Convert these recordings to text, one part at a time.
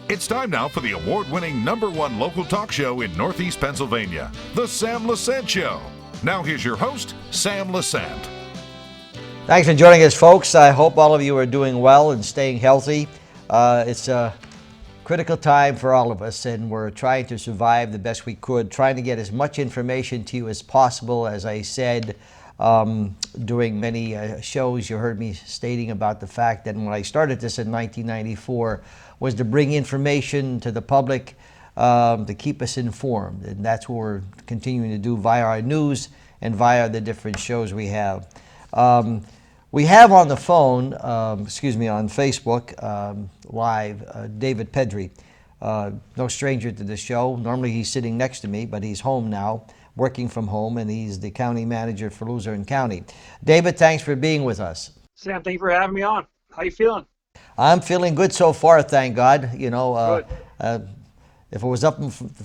It's time now for the award-winning #1 local talk show in Northeast Pennsylvania, The Sam Lesante Show. Now here's your host, Sam Lesante. Thanks for joining us, folks. I hope all of you are doing well and staying healthy. It's a critical time for all of us, and we're trying to survive the best we could, trying to get as much information to you as possible. As I said during many shows, you heard me stating about the fact that when I started this in 1994, was to bring information to the public to keep us informed. And that's what we're continuing to do via our news and via the different shows we have. We have on the phone, on Facebook Live, David Pedri. No stranger to the show. Normally he's sitting next to me, but he's home now, working from home, and he's the county manager for Luzerne County. David, thanks for being with us. Sam, thank you for having me on. How you feeling? I'm feeling good so far, thank God. You know, if it was up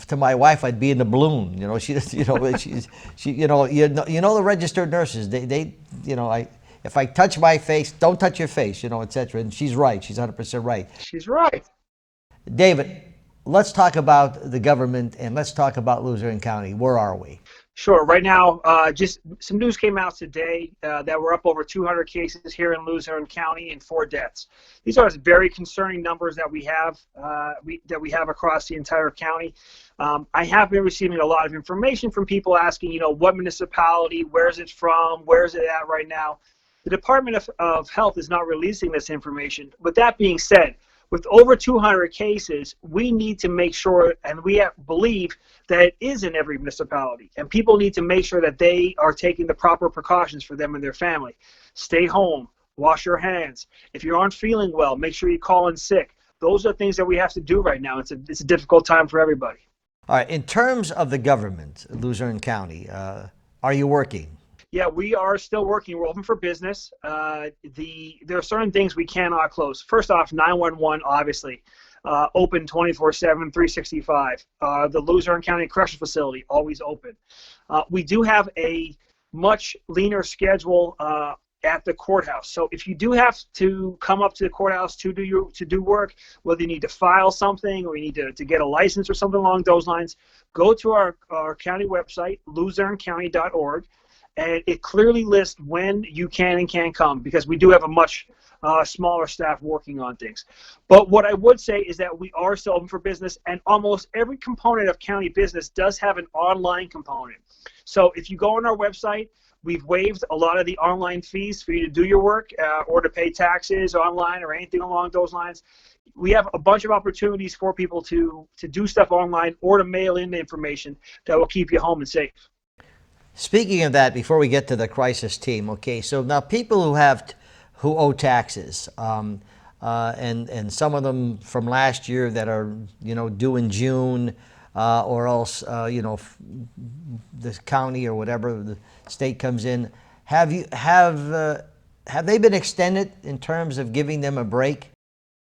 to my wife, I'd be in the balloon. You know, she you know the registered nurses. They if I touch my face, don't touch your face, etc. And she's right. She's 100% right. She's right. David, let's talk about the government and let's talk about Luzerne County. Where are we? Sure. Right now, just some news came out today that we're up over 200 cases here in Luzerne County and 4 deaths. These are very concerning numbers that we have across the entire county. I have been receiving a lot of information from people asking, what municipality, where is it from, where is it at right now. The Department of Health is not releasing this information. With that being said, with over 200 cases, we need to make sure, and we believe that it is in every municipality, and people need to make sure that they are taking the proper precautions for them and their family. Stay home, wash your hands. If you aren't feeling well, make sure you call in sick. Those are things that we have to do right now. It's a difficult time for everybody. All right, in terms of the government, Luzerne County, are you working? Yeah, we are still working. We're open for business. There are certain things we cannot close. First off, 911, obviously, open 24/7, 365. The Luzerne County Correctional Facility, always open. We do have a much leaner schedule at the courthouse. So if you do have to come up to the courthouse to do work, whether you need to file something or you need to get a license or something along those lines, go to our county website, luzernecounty.org. And it clearly lists when you can and can't come, because we do have a much smaller staff working on things. But what I would say is that we are still open for business, and almost every component of county business does have an online component. So if you go on our website, we've waived a lot of the online fees for you to do your work or to pay taxes online or anything along those lines. We have a bunch of opportunities for people to do stuff online or to mail in the information that will keep you home and safe. Speaking of that, before we get to the crisis team, okay, so now people who owe taxes, and some of them from last year that are due in June, or else the county or whatever the state comes in, have they been extended in terms of giving them a break?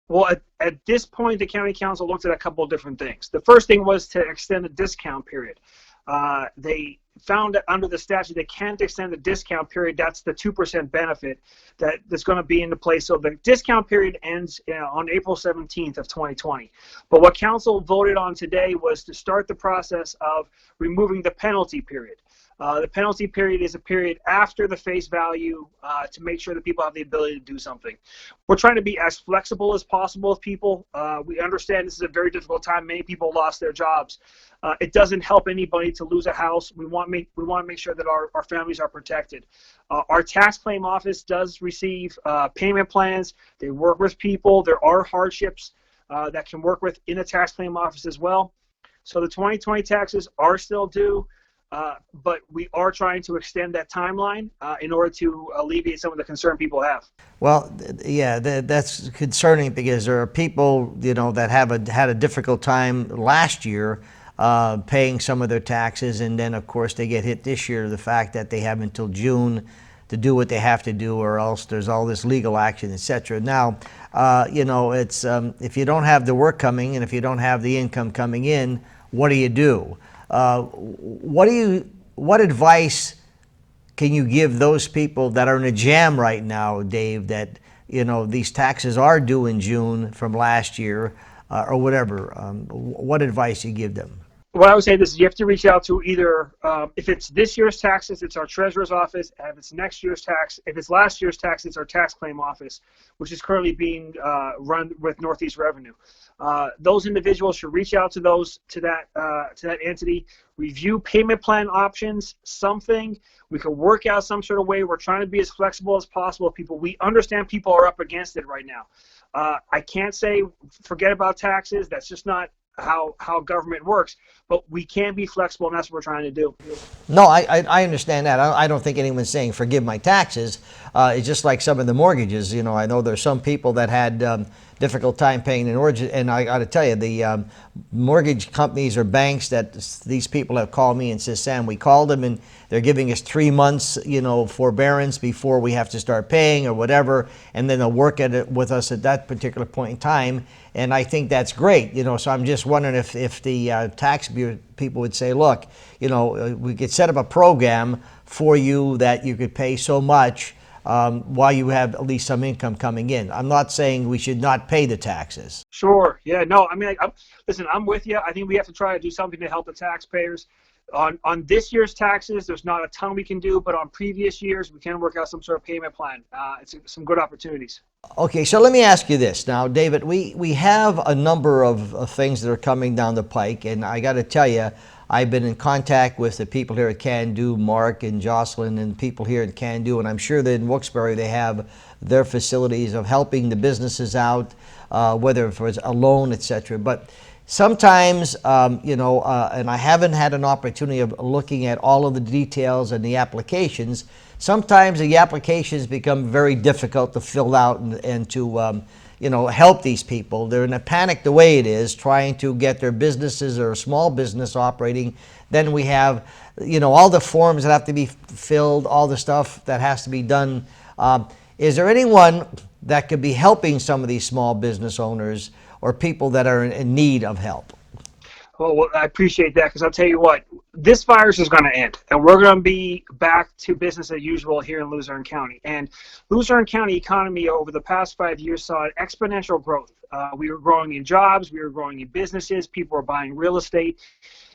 Well, at this point, the county council looked at a couple of different things. The first thing was to extend the discount period. They found that under the statute they can't extend the discount period. That's the 2% benefit that's going to be into place. So the discount period ends on April 17th of 2020. But what council voted on today was to start the process of removing the penalty period. The penalty period is a period after the face value to make sure that people have the ability to do something. We're trying to be as flexible as possible with people. We understand this is a very difficult time. Many people lost their jobs. It doesn't help anybody to lose a house. We want to make sure that our families are protected. Our tax claim office does receive payment plans. They work with people. There are hardships that can work with in a tax claim office as well. So the 2020 taxes are still due. But we are trying to extend that timeline in order to alleviate some of the concern people have. Well, yeah, that's concerning, because there are people, that had a difficult time last year paying some of their taxes, and then of course they get hit this year, the fact that they have until June to do what they have to do, or else there's all this legal action, etc. Now, it's if you don't have the work coming and if you don't have the income coming in, what do you do? What advice can you give those people that are in a jam right now, Dave, that, these taxes are due in June from last year or whatever? What advice you give them? What I would say is you have to reach out to either, if it's this year's taxes, it's our treasurer's office. And if it's next year's tax, if it's last year's tax, it's our tax claim office, which is currently being run with Northeast Revenue. Those individuals should reach out to that entity, review payment plan options, something. We can work out some sort of way. We're trying to be as flexible as possible with people. We understand people are up against it right now. I can't say forget about taxes. That's just not how government works, but we can be flexible, and that's what we're trying to do. No, I understand that. I don't think anyone's saying forgive my taxes. It's just like some of the mortgages. I know there's some people that had difficult time paying an mortgage, and I got to tell you, the mortgage companies or banks that these people have called me and says, Sam, we called them and they're giving us 3 months, forbearance before we have to start paying or whatever, and then they'll work at it with us at that particular point in time. And I think that's great, so I'm just wondering if the tax bureau people would say, look, we could set up a program for you that you could pay so much while you have at least some income coming in. I'm not saying we should not pay the taxes. Sure. Yeah. No. I mean, listen. I'm with you. I think we have to try to do something to help the taxpayers. On this year's taxes, there's not a ton we can do, but on previous years, we can work out some sort of payment plan. It's some good opportunities. Okay, so let me ask you this now, David. We have a number of things that are coming down the pike, and I got to tell you, I've been in contact with the people here at Can Do, Mark and Jocelyn, and people here at Can Do, and I'm sure that in Wilkes-Barre they have their facilities of helping the businesses out, whether it was a loan, etc. But sometimes, and I haven't had an opportunity of looking at all of the details and the applications. Sometimes the applications become very difficult to fill out and to help these people. They're in a panic the way it is, trying to get their businesses or a small business operating. Then we have, all the forms that have to be filled, all the stuff that has to be done. Is there anyone that could be helping some of these small business owners or people that are in need of help? Well, I appreciate that, because I'll tell you what, this virus is going to end, and we're going to be back to business as usual here in Luzerne County. And Luzerne County economy over the past 5 years saw an exponential growth. We were growing in jobs, we were growing in businesses, people were buying real estate,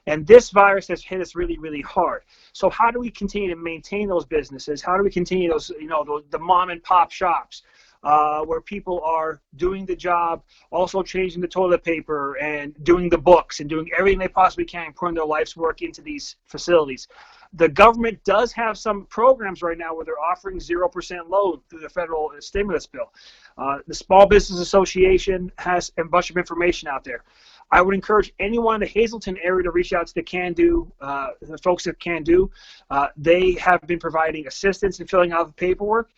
and this virus has hit us really, really hard. So how do we continue to maintain those businesses? How do we continue those, the mom and pop shops? Where people are doing the job, also changing the toilet paper and doing the books and doing everything they possibly can, putting their life's work into these facilities. The government does have some programs right now where they're offering 0% loan through the federal stimulus bill. The Small Business Association has a bunch of information out there. I would encourage anyone in the Hazleton area to reach out to the Can Do, the folks at Can Do. They have been providing assistance in filling out the paperwork.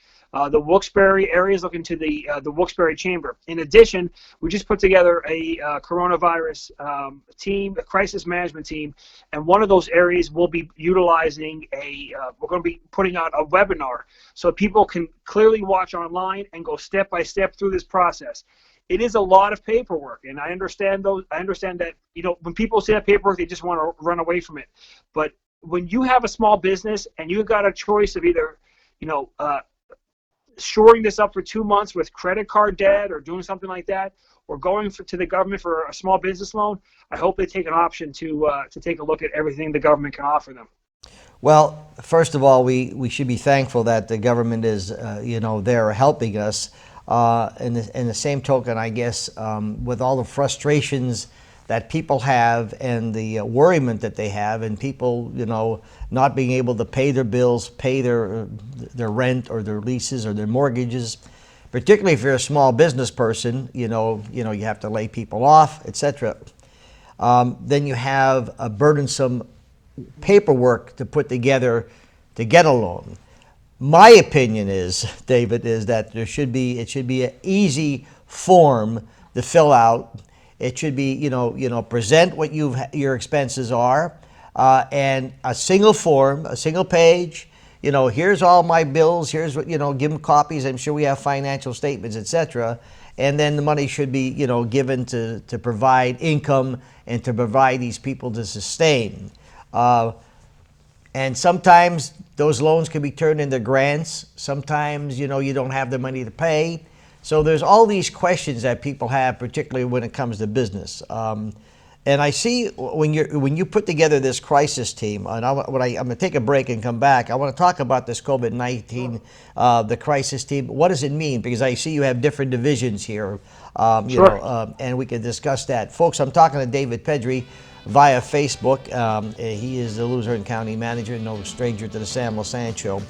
The Wilkes-Barre area is looking to the Wilkes-Barre Chamber. In addition, we just put together a coronavirus team, a crisis management team, and one of those areas will be utilizing we're going to be putting out a webinar so people can clearly watch online and go step by step through this process. It is a lot of paperwork, and I understand that, when people see that paperwork, they just want to run away from it. But when you have a small business and you've got a choice of either, shoring this up for 2 months with credit card debt or doing something like that, or going to the government for a small business loan, I hope they take an option to take a look at everything the government can offer them. Well, first of all, we should be thankful that the government is, there helping us. In the same token, I guess, with all the frustrations that people have and the worriment that they have, and people, not being able to pay their bills, pay their rent or their leases or their mortgages, particularly if you're a small business person, you have to lay people off, etc. Then you have a burdensome paperwork to put together to get a loan. My opinion is, David, is that it should be an easy form to fill out. It should be, present what your expenses are, and a single form, a single page. Here's all my bills. Here's what, give them copies. I'm sure we have financial statements, etc. And then the money should be, given to provide income and to provide these people to sustain. And sometimes those loans can be turned into grants. Sometimes, you don't have the money to pay. So there's all these questions that people have, particularly when it comes to business. And I see when you put together this crisis team, and I'm going to take a break and come back. I want to talk about this COVID-19, the crisis team. What does it mean? Because I see you have different divisions here, Sure. and we can discuss that. Folks, I'm talking to David Pedri via Facebook. He is the Luzerne County Manager, no stranger to the Sam Lesante Show.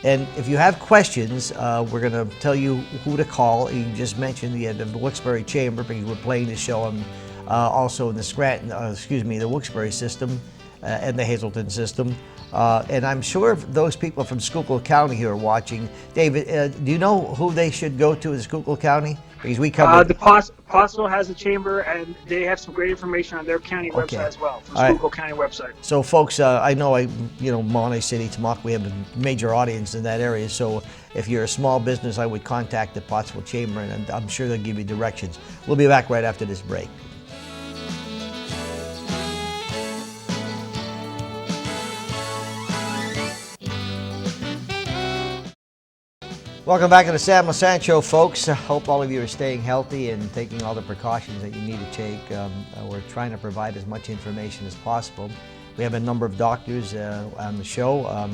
And if you have questions, we're going to tell you who to call. You just mentioned the Wilkes-Barre Chamber, because we're playing the show on also in the Scranton, the Wilkes-Barre system and the Hazleton system. And I'm sure those people from Schuylkill County who are watching, David, do you know who they should go to in Schuylkill County? Because we cover The Pottsville has a chamber, and they have some great information on their county website as well, from All right. Schuylkill County website. So, folks, I know Monterey City, Tamaqua, we have a major audience in that area. So, if you're a small business, I would contact the Pottsville Chamber, and I'm sure they'll give you directions. We'll be back right after this break. Welcome back to the Sam Lesante Show, folks. I hope all of you are staying healthy and taking all the precautions that you need to take. We're trying to provide as much information as possible. We have a number of doctors on the show.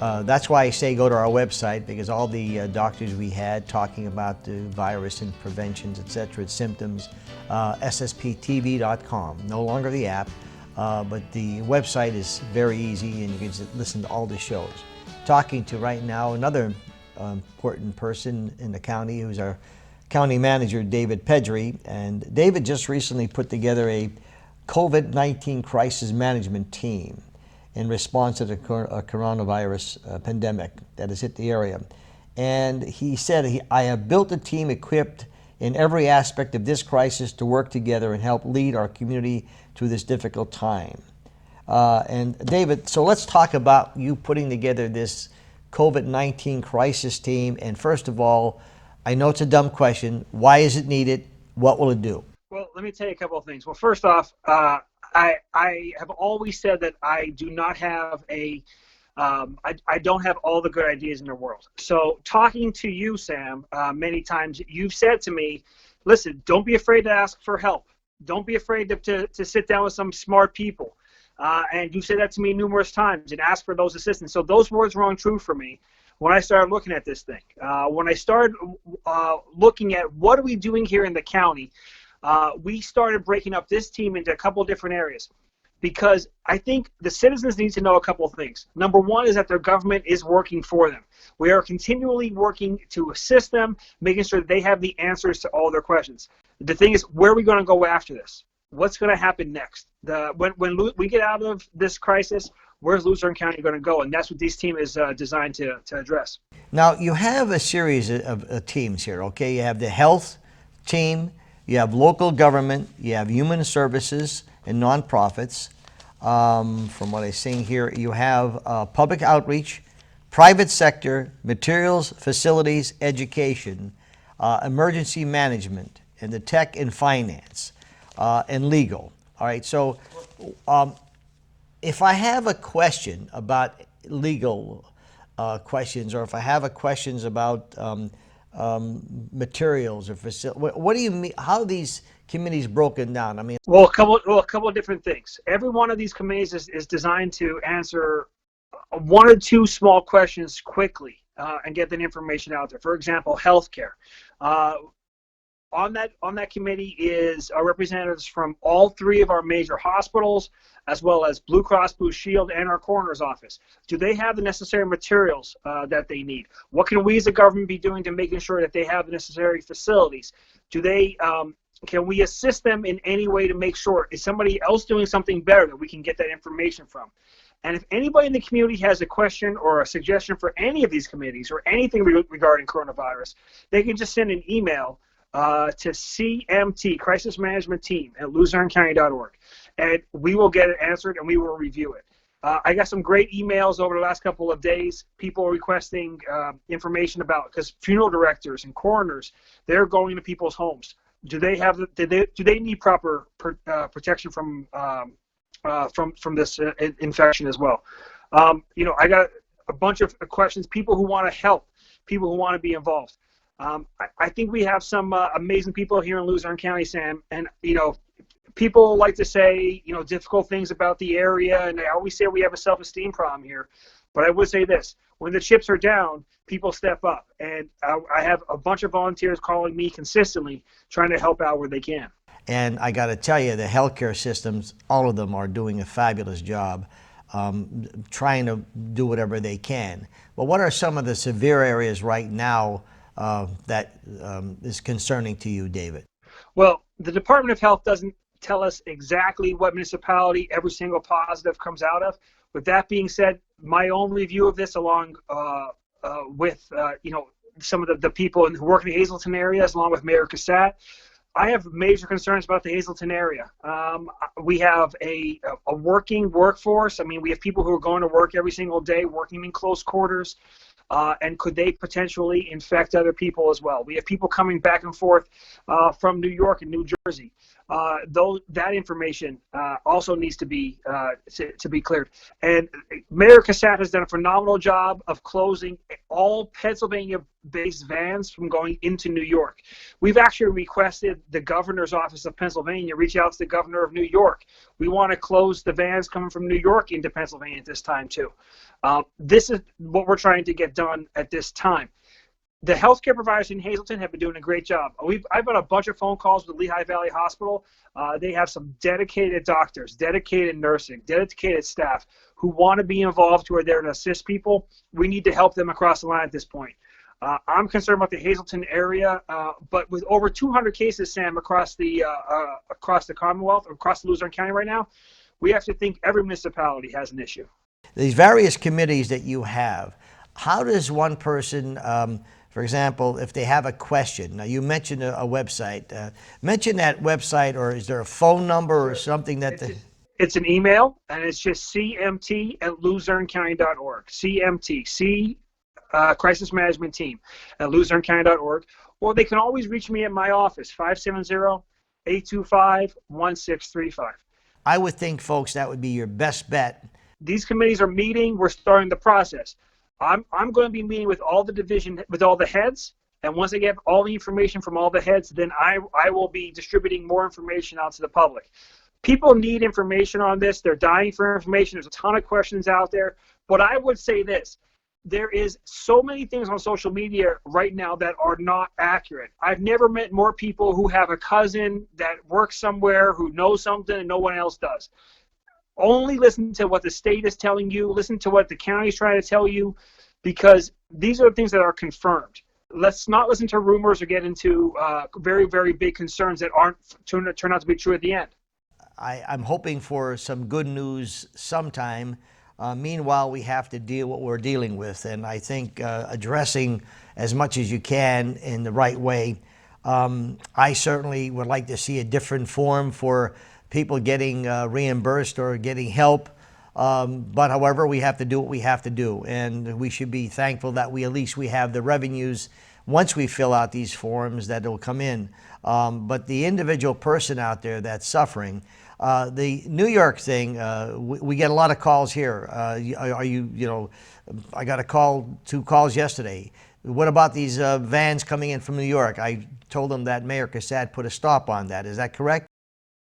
That's why I say go to our website, because all the doctors we had talking about the virus and preventions, etc., its symptoms, ssptv.com. No longer the app, but the website is very easy, and you can just listen to all the shows. Talking to right now another important person in the county, who's our county manager, David Pedri. And David just recently put together a COVID-19 crisis management team in response to the coronavirus pandemic that has hit the area. And he said, I have built a team equipped in every aspect of this crisis to work together and help lead our community through this difficult time. And David, so let's talk about you putting together this COVID-19 crisis team. And first of all, I know it's a dumb question. Why is it needed? What will it do? Well, let me tell you a couple of things. Well, first off, I have always said that I do not have I don't have all the good ideas in the world. So talking to you, Sam, many times you've said to me, listen, don't be afraid to ask for help. Don't be afraid to sit down with some smart people. And you said that to me numerous times, and ask for those assistance. So those words rang true for me when I started looking at this thing. When I started looking at what are we doing here in the county, we started breaking up this team into a couple of different areas, because I think the citizens need to know a couple of things. Number one is that their government is working for them. We are continually working to assist them, making sure that they have the answers to all their questions. The thing is, where are we going to go after this? What's going to happen next? When we get out of this crisis, where's Luzerne County going to go? And that's what this team is designed to address. Now, you have a series of teams here, okay? You have the health team, you have local government, you have human services and nonprofits. From what I'm seeing here, you have public outreach, private sector, materials, facilities, education, emergency management, and the tech and finance. And legal. All right, so if I have a question about legal questions, or if I have a questions about materials or facility, what do you mean? How are these committees broken down? I mean, well, a couple of different things. Every one of these committees is designed to answer one or two small questions quickly and get that information out there. For example, healthcare. On that committee is representatives from all three of our major hospitals, as well as Blue Cross Blue Shield and our coroner's office. Do they have the necessary materials that they need? What can we as a government be doing to making sure that they have the necessary facilities? Do they can we assist them in any way to make sure, is somebody else doing something better that we can get that information from? And if anybody in the community has a question or a suggestion for any of these committees or anything regarding coronavirus, they can just send an email to CMT, Crisis Management Team, at LuzerneCounty.org, and we will get it answered and we will review it. I got some great emails over the last couple of days, people requesting information about, because funeral directors and coroners, they're going to people's homes. Do they have do they need proper protection from from this infection as well. I got a bunch of questions. People who want to help, people who want to be involved. I think we have some amazing people here in Luzerne County, Sam, and people like to say difficult things about the area, and I always say we have a self-esteem problem here. But I would say this: when the chips are down, people step up, and I have a bunch of volunteers calling me consistently, trying to help out where they can. And I got to tell you, the healthcare systems, all of them are doing a fabulous job, trying to do whatever they can. But what are some of the severe areas right now that is concerning to you, David? Well, the Department of Health doesn't tell us exactly what municipality every single positive comes out of. With that being said, my own review of this, along with some of the people who work in the Hazleton area, along with Mayor Cassatt, I have major concerns about the Hazleton area. We have a working workforce. I mean, we have people who are going to work every single day, working in close quarters. And could they potentially infect other people as well? We have people coming back and forth from New York and New Jersey. That information also needs to be cleared. And Mayor Cassatt has done a phenomenal job of closing all Pennsylvania-based vans from going into New York. We've actually requested the governor's office of Pennsylvania reach out to the governor of New York. We want to close the vans coming from New York into Pennsylvania at this time too. This is what we're trying to get done at this time. The healthcare providers in Hazleton have been doing a great job. I've got a bunch of phone calls with Lehigh Valley Hospital. They have some dedicated doctors, dedicated nursing, dedicated staff who want to be involved, who are there to assist people. We need to help them across the line at this point. I'm concerned about the Hazleton area, but with over 200 cases, Sam, across the Commonwealth, or across the Luzerne County right now, we have to think every municipality has an issue. These various committees that you have, how does one person, for example, if they have a question, now you mentioned a website, mention that website, or is there a phone number or something that it's an email, and it's just cmt@luzernecounty.org. CMT, Crisis Management Team at luzernecounty.org, or they can always reach me at my office, 570-825-1635. I would think, folks, that would be your best bet. These committees are meeting. We're starting the process. I'm going to be meeting with all the heads, and once I get all the information from all the heads, then I will be distributing more information out to the public. People need information on this. They're dying for information. There's a ton of questions out there. But I would say this: there is so many things on social media right now that are not accurate. I've never met more people who have a cousin that works somewhere who knows something and no one else does. Only listen to what the state is telling you. Listen to what the county is trying to tell you, because these are the things that are confirmed. Let's not listen to rumors or get into very, very big concerns that aren't turn out to be true at the end. I'm hoping for some good news sometime. Meanwhile, we have to deal what we're dealing with, and I think addressing as much as you can in the right way. I certainly would like to see a different form for people getting reimbursed or getting help. But however, we have to do what we have to do, and we should be thankful that at least we have the revenues once we fill out these forms that will come in. But the individual person out there that's suffering, the New York thing, we get a lot of calls here. I got two calls yesterday. What about these vans coming in from New York? I told them that Mayor Cassatt put a stop on that. Is that correct?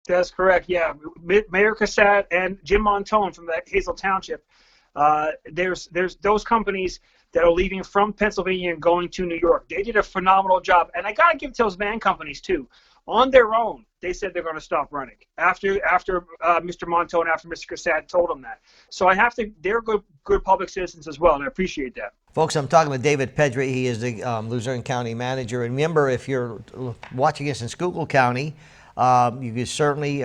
That's correct, yeah. Mayor Cassatt and Jim Montone from the Hazel Township, there's those companies that are leaving from Pennsylvania and going to New York. They did a phenomenal job, and I got to give it to those van companies too. On their own, they said they're going to stop running after Mr. Montone, after Mr. Cassatt told them that. So they're good public citizens as well, and I appreciate that. Folks, I'm talking with David Pedri. He is the Luzerne County Manager. And remember, if you're watching us in Schuylkill County, you can certainly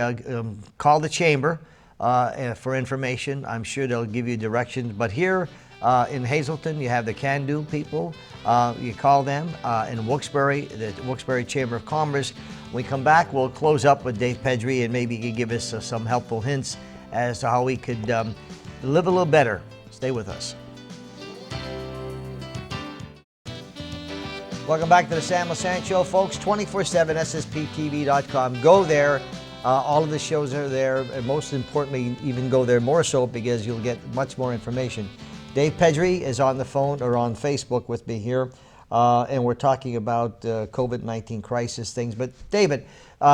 call the chamber for information. I'm sure they'll give you directions. But here in Hazleton, you have the Can Do people. You call them. In Wilkes-Barre, the Wilkes-Barre Chamber of Commerce. When we come back, we'll close up with Dave Pedri, and maybe he can give us some helpful hints as to how we could live a little better. Stay with us. Welcome back to the Sam Lesante Show, folks. 24/7 SSPTV.com. Go there. All of the shows are there, and most importantly, even go there more so because you'll get much more information. Dave Pedri is on the phone or on Facebook with me here, and we're talking about COVID-19 crisis things. But David,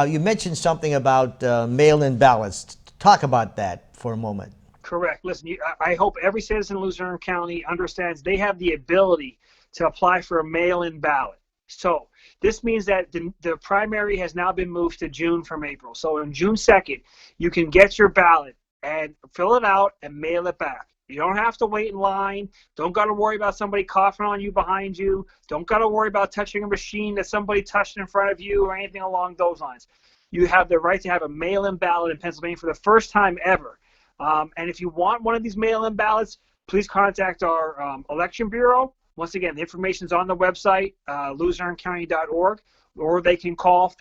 you mentioned something about mail-in ballots. Talk about that for a moment. Correct. Listen, I hope every citizen in Luzerne County understands they have the ability to apply for a mail-in ballot. So this means that the primary has now been moved to June from April. So on June 2nd, you can get your ballot and fill it out and mail it back. You don't have to wait in line. Don't got to worry about somebody coughing on you behind you. Don't got to worry about touching a machine that somebody touched in front of you or anything along those lines. You have the right to have a mail-in ballot in Pennsylvania for the first time ever. And if you want one of these mail-in ballots, please contact our election bureau. Once again, the information is on the website, LuzerneCounty.org, or they can call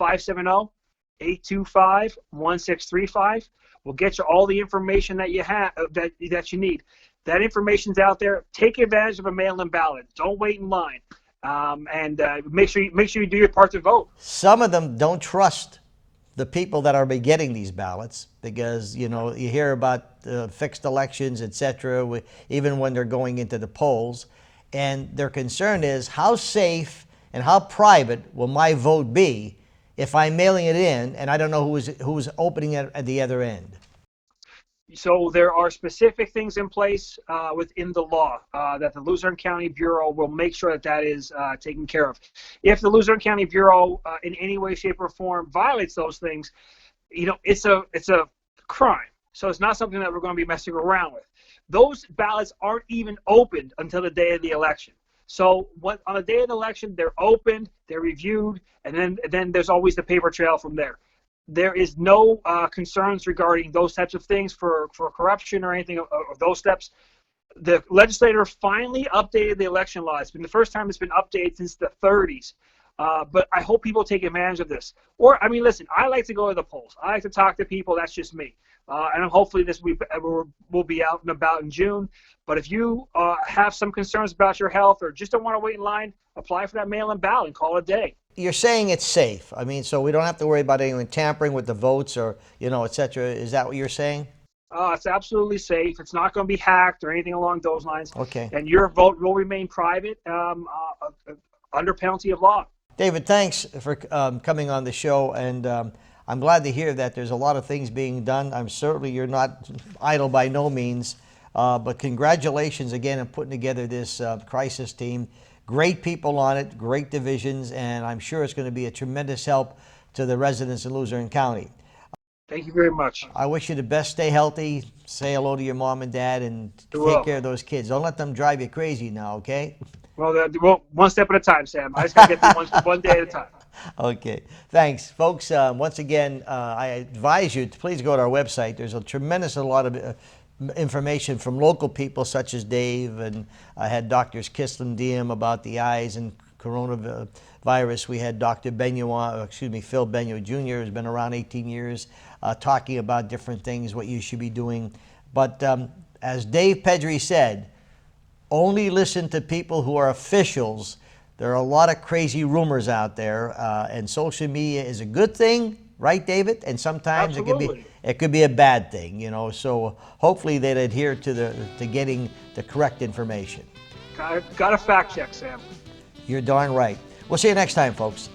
570-825-1635. We'll get you all the information that you have that you need. That information's out there. Take advantage of a mail-in ballot. Don't wait in line, and make sure you do your part to vote. Some of them don't trust the people that are getting these ballots because you hear about fixed elections, etc. Even when they're going into the polls. And their concern is how safe and how private will my vote be if I'm mailing it in and I don't know who's opening it at the other end. So there are specific things in place within the law that the Luzerne County Bureau will make sure that is taken care of. If the Luzerne County Bureau in any way, shape, or form violates those things, it's a crime. So it's not something that we're going to be messing around with. Those ballots aren't even opened until the day of the election. So on the day of the election, they're opened, they're reviewed, and then there's always the paper trail from there. There is no concerns regarding those types of things for corruption or anything of those steps. The legislator finally updated the election law. It's been the first time it's been updated since the 30s. But I hope people take advantage of this. Listen, I like to go to the polls. I like to talk to people. That's just me. And hopefully this will be out and about in June. But if you have some concerns about your health or just don't want to wait in line, apply for that mail-in ballot and call it a day. You're saying it's safe. So we don't have to worry about anyone tampering with the votes or, et cetera. Is that what you're saying? It's absolutely safe. It's not going to be hacked or anything along those lines. Okay. And your vote will remain private under penalty of law. David, thanks for coming on the show, and I'm glad to hear that there's a lot of things being done. I'm certainly you're not idle by no means, but congratulations again on putting together this crisis team. Great people on it, great divisions, and I'm sure it's going to be a tremendous help to the residents in Luzerne County. Thank you very much. I wish you the best. Stay healthy. Say hello to your mom and dad, and take care of those kids. Don't let them drive you crazy now, okay? Well, one step at a time, Sam. I just got to get through one day at a time. Okay. Thanks, folks. Once again, I advise you to please go to our website. There's a tremendous lot of information from local people such as Dave, and I had Doctors Kisland Diem about the eyes and coronavirus. We had Dr. Phil Benyo Jr., who's been around 18 years, talking about different things, what you should be doing. But as Dave Pedri said, only listen to people who are officials. There are a lot of crazy rumors out there, and social media is a good thing, right, David? And sometimes it could be a bad thing, So hopefully they'd adhere to getting the correct information. Got to fact check, Sam. You're darn right. We'll see you next time, folks.